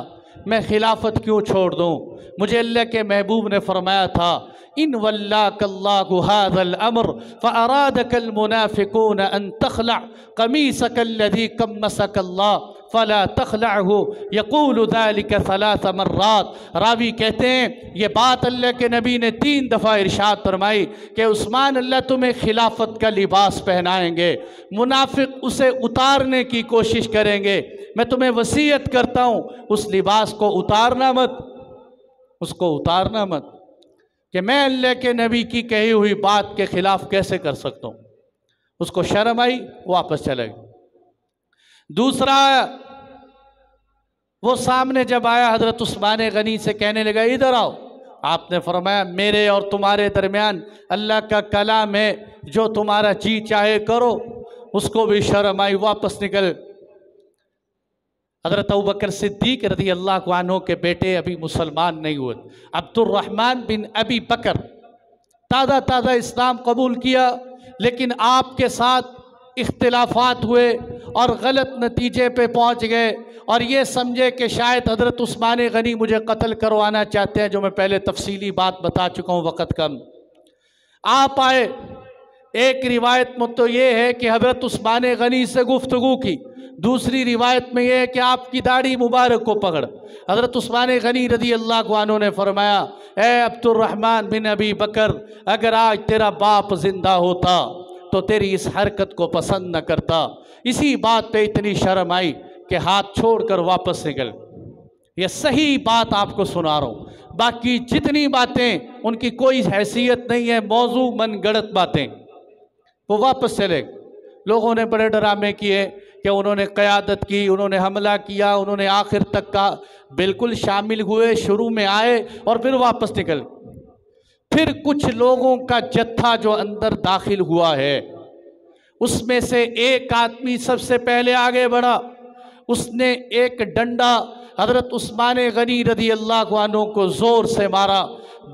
मैं खिलाफत क्यों छोड़ दूँ, मुझे अल्लाह के महबूब ने फरमाया था इन वल्लाकल्लाहु हाज़ल अम्र फ़अरादकल मुनाफ़िक़ून अन तख़लअ क़मीसकल्लज़ी कम्मसकल्लाह फ़ला तख़लअहु यक़ूलु ज़ालिका सलास मर्रात। रावी कहते हैं ये बात अल्लाह के नबी ने 3 दफ़ा इरशाद फरमाई कि उस्मान अल्लाह तुम्हें खिलाफत का लिबास पहनाएंगे, मुनाफिक उसे उतारने की कोशिश करेंगे, मैं तुम्हें वसीयत करता हूँ उस लिबास को उतारना मत, उसको उतारना मत। कि मैं अल्लाह के नबी की कही हुई बात के ख़िलाफ़ कैसे कर सकता हूँ। उसको शर्म आई, वापस चले गए। दूसरा वो सामने जब आया हज़रत उस्मान गनी से कहने लगा इधर आओ। आपने फरमाया मेरे और तुम्हारे दरमियान अल्लाह का कलाम है, जो तुम्हारा जी चाहे करो। उसको भी शर्म आई, वापस निकल। हज़रत अबू बकर सिद्दीक़ रज़ी अल्लाह अन्हु के बेटे अभी मुसलमान नहीं हुए, अब्दुर्रहमान बिन अबी बकर ताज़ा ताज़ा इस्लाम कबूल किया, लेकिन आपके साथ इख्तिलाफात हुए और गलत नतीजे पे पहुंच गए और ये समझे कि शायद हज़रत उस्मान गनी मुझे कत्ल करवाना चाहते हैं, जो मैं पहले तफसीली बात बता चुका हूँ, वक़्त कम। आप आए, एक रिवायत में तो ये है कि हज़रत उस्मान गनी से गुफ्तगू की, दूसरी रिवायत में यह है कि आपकी दाढ़ी मुबारक को पकड़। हज़रत उस्मान गनी रज़ी अल्लाह अन्हु ने फरमाया ए अब्दुर्रहमान बिन अबी बकर, अगर आज तेरा बाप जिंदा होता तो तेरी इस हरकत को पसंद न करता। इसी बात पे इतनी शर्म आई कि हाथ छोड़कर वापस निकल। यह सही बात आपको सुना रहा हूँ, बाकी जितनी बातें उनकी कोई हैसियत नहीं है, मौजू मनगढ़ंत बातें। वो वापस चले। लोगों ने बड़े ड्रामे किए कि उन्होंने क़यादत की, उन्होंने हमला किया, उन्होंने आखिर तक का बिल्कुल शामिल हुए, शुरू में आए और फिर वापस निकल। फिर कुछ लोगों का जत्था जो अंदर दाखिल हुआ है, उसमें से एक आदमी सबसे पहले आगे बढ़ा। उसने एक डंडा हज़रत उस्मान गनी रज़ी अल्लाह अन्हु को ज़ोर से मारा।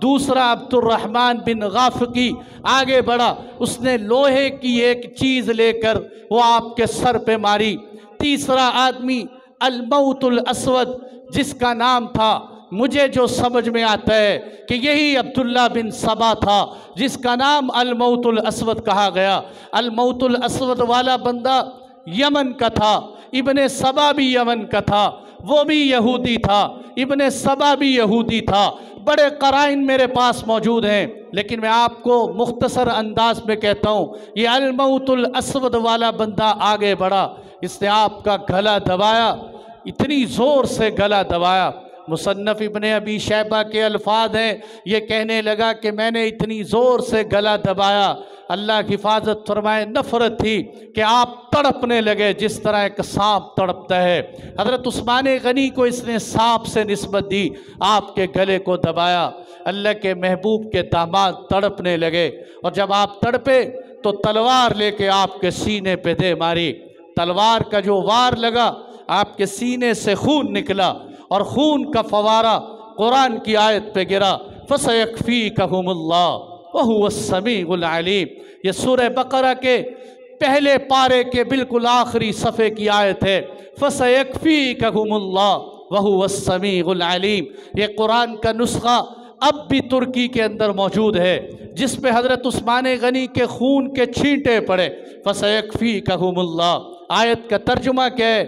दूसरा अब्दुर्रहमान बिन गाफ़की आगे बढ़ा, उसने लोहे की एक चीज़ लेकर वो आपके सर पे मारी। तीसरा आदमी अल-मौतुल अस्वद, जिसका नाम था, मुझे जो समझ में आता है कि यही अब्दुल्ला बिन सबा था, जिसका नाम अल-मौतुल अस्वद कहा गया। अल-मौतुल अस्वद वाला बंदा यमन का था, इब्ने सबा भी यमन का था, वो भी यहूदी था, इब्ने सबा भी यहूदी था। बड़े कराइन मेरे पास मौजूद हैं, लेकिन मैं आपको मुख्तसर अंदाज में कहता हूँ, ये अल-मौतुल अस्वद वाला बंदा आगे बढ़ा। इसने आपका गला दबाया, इतनी ज़ोर से गला दबाया। मुसन्नफ़ इब्ने अबी शैबा के अल्फाज हैं, ये कहने लगा कि मैंने इतनी ज़ोर से गला दबाया, अल्लाह की हिफाजत फरमाए, नफ़रत थी कि आप तड़पने लगे जिस तरह एक सांप तड़पता है। हज़रत उस्मान गनी को इसने सांप से निस्बत दी, आपके गले को दबाया। अल्लाह के महबूब के दामाद तड़पने लगे और जब आप तड़पे तो तलवार लेके आपके सीने पे दे मारी। तलवार का जो वार लगा, आपके सीने से खून निकला और खून का फवारा कुरान की आयत पे गिरा, फसयकफ़ीकहुमुल्लाह वहुवस्समीउल अलीम। ये सूरह बकरा के पहले पारे के बिल्कुल आखिरी सफ़े की आयत है, फसयकफ़ीकहुमुल्लाह वहुवस्समीउल अलीम। ये कुरान का नुस्खा अब भी तुर्की के अंदर मौजूद है, जिस पे हज़रत उस्मान गनी के खून के छींटे पड़े। फसयकफ़ीकहुमुल्लाह आयत का तर्जुमा क्या है?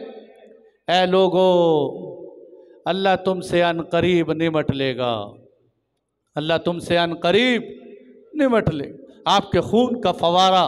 ऐ लोगो, अल्लाह तुमसे अनकरीब निमट लेगा, अल्लाह तुमसे अनकरीब निमट ले। आपके खून का फवारा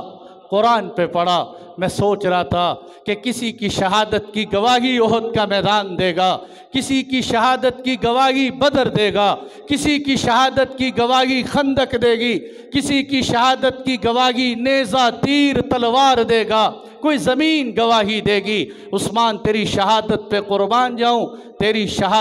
कुरान पे पड़ा। मैं सोच रहा था कि किसी की शहादत की गवाही ओहद का मैदान देगा, किसी की शहादत की गवाही बदर देगा, किसी की शहादत की गवाही खंदक देगी, किसी की शहादत की गवाही नेज़ा तीर तलवार देगा, कोई ज़मीन गवाही देगी। उस्मान तेरी शहादत पे कुर्बान जाऊं, तेरी शहादत